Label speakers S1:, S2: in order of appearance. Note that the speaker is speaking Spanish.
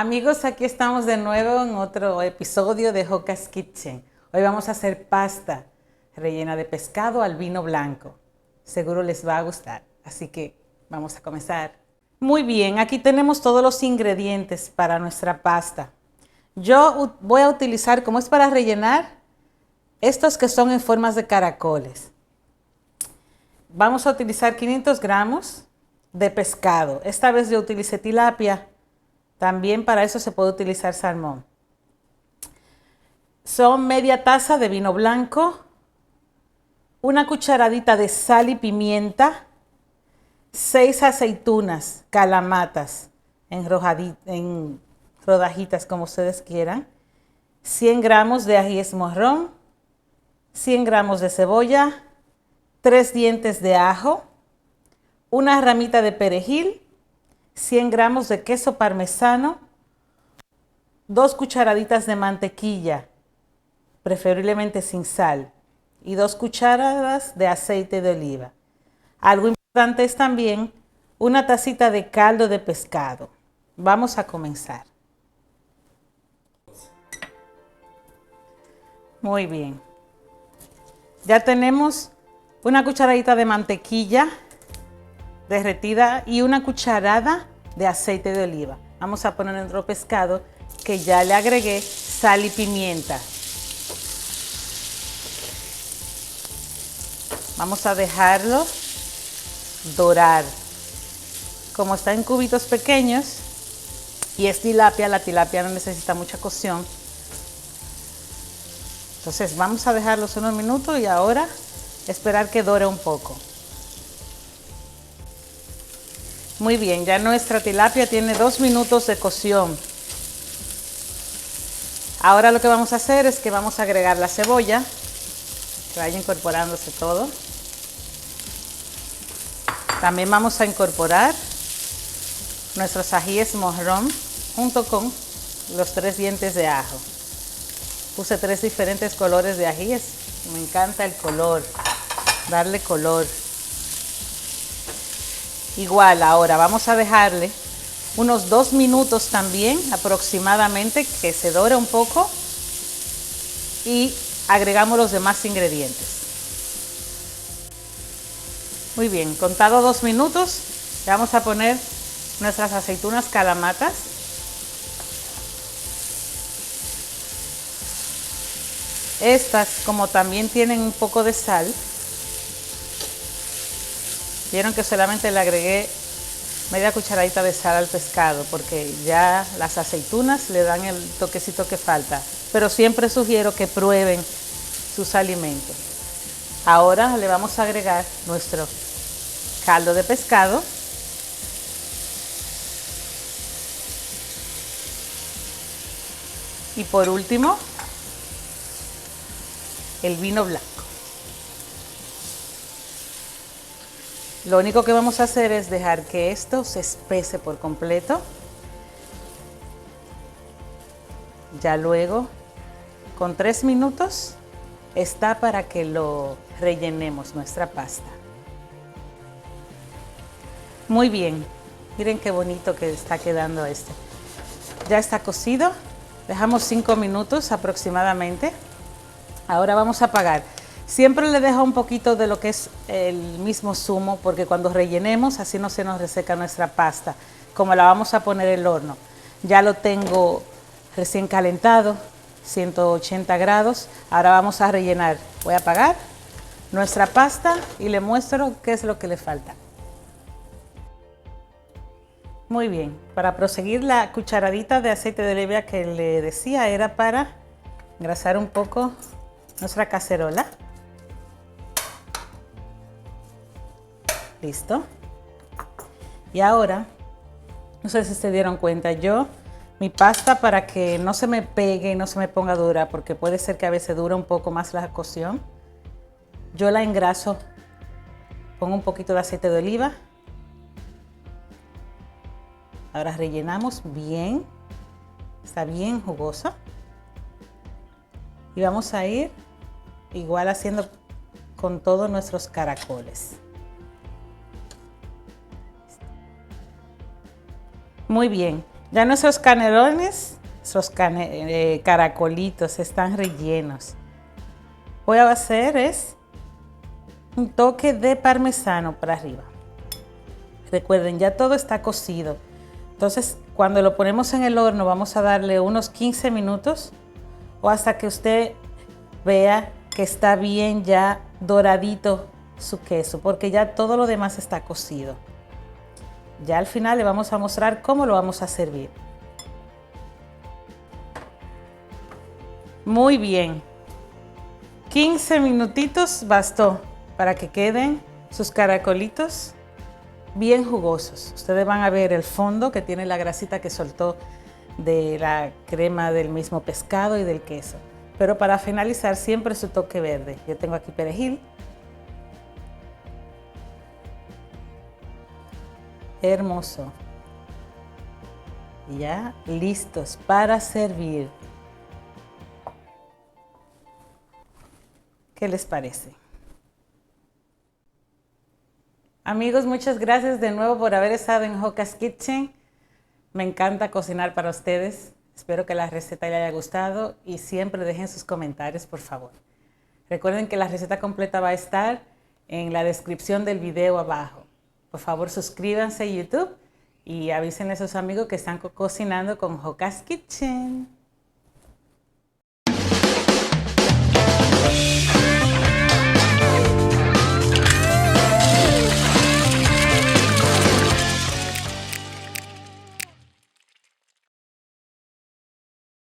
S1: Amigos, aquí estamos de nuevo en otro episodio de Joca's Kitchen. Hoy vamos a hacer pasta rellena de pescado al vino blanco. Seguro les va a gustar, así que vamos a comenzar. Muy bien, aquí tenemos todos los ingredientes para nuestra pasta. Yo voy a utilizar, como es para rellenar, estos que son en formas de caracoles. Vamos a utilizar 500 gramos de pescado. Esta vez yo utilicé tilapia. También para eso se puede utilizar salmón. Son media taza de vino blanco, una cucharadita de sal y pimienta, 6 aceitunas calamatas en rodajitas como ustedes quieran, 100 gramos de ajíes morrón, 100 gramos de cebolla, 3 dientes de ajo, una ramita de perejil, 100 gramos de queso parmesano, 2 cucharaditas de mantequilla, preferiblemente sin sal, y 2 cucharadas de aceite de oliva. Algo importante es también una tacita de caldo de pescado. Vamos a comenzar. Muy bien. Ya tenemos una cucharadita de mantequilla derretida y una cucharada de aceite de oliva. Vamos a poner nuestro pescado que ya le agregué sal y pimienta. Vamos a dejarlo dorar. Como está en cubitos pequeños y es tilapia, la tilapia no necesita mucha cocción. Entonces vamos a dejarlos unos minutos y ahora esperar que dore un poco. Muy bien, ya nuestra tilapia tiene 2 minutos de cocción. Ahora lo que vamos a hacer es que vamos a agregar la cebolla, que vaya incorporándose todo. También vamos a incorporar nuestros ajíes morrón junto con los 3 dientes de ajo. Puse 3 diferentes colores de ajíes. Me encanta el color, darle color. Igual ahora vamos a dejarle unos 2 minutos también aproximadamente que se dore un poco y agregamos los demás ingredientes. Muy bien, contado 2 minutos, le vamos a poner nuestras aceitunas calamatas. Estas, como también tienen un poco de sal, vieron que solamente le agregué media cucharadita de sal al pescado porque ya las aceitunas le dan el toquecito que falta. Pero siempre sugiero que prueben sus alimentos. Ahora le vamos a agregar nuestro caldo de pescado. Y por último, el vino blanco. Lo único que vamos a hacer es dejar que esto se espese por completo. Ya luego, con 3 minutos, está para que lo rellenemos nuestra pasta. Muy bien, miren qué bonito que está quedando este. Ya está cocido, dejamos 5 minutos aproximadamente. Ahora vamos a apagar. Siempre le dejo un poquito de lo que es el mismo zumo porque cuando rellenemos así no se nos reseca nuestra pasta, como la vamos a poner en el horno. Ya lo tengo recién calentado, 180 grados. Ahora vamos a rellenar. Voy a apagar nuestra pasta y le muestro qué es lo que le falta. Muy bien, para proseguir la cucharadita de aceite de oliva que le decía era para engrasar un poco nuestra cacerola. Listo. Y ahora, no sé si se dieron cuenta, mi pasta para que no se me pegue y no se me ponga dura, porque puede ser que a veces dure un poco más la cocción, yo la engraso con un poquito de aceite de oliva. Ahora rellenamos bien, está bien jugosa. Y vamos a ir igual haciendo con todos nuestros caracoles. Muy bien, Ya nuestros canelones, nuestros caracolitos están rellenos. Voy a hacer un toque de parmesano por arriba. Recuerden, ya todo está cocido. Entonces, cuando lo ponemos en el horno, vamos a darle unos 15 minutos o hasta que usted vea que está bien ya doradito su queso, porque ya todo lo demás está cocido. Ya al final le vamos a mostrar cómo lo vamos a servir. Muy bien. 15 minutitos bastó para que queden sus caracolitos bien jugosos. Ustedes van a ver el fondo que tiene la grasita que soltó de la crema del mismo pescado y del queso. Pero para finalizar siempre su toque verde. Yo tengo aquí perejil. Hermoso. Ya listos para servir. ¿Qué les parece? Amigos, muchas gracias de nuevo por haber estado en Joca's Kitchen. Me encanta cocinar para ustedes. Espero que la receta les haya gustado y siempre dejen sus comentarios, por favor. Recuerden que la receta completa va a estar en la descripción del video abajo. Por favor, suscríbanse a YouTube y avísenle a sus amigos que están cocinando con Joca's Kitchen.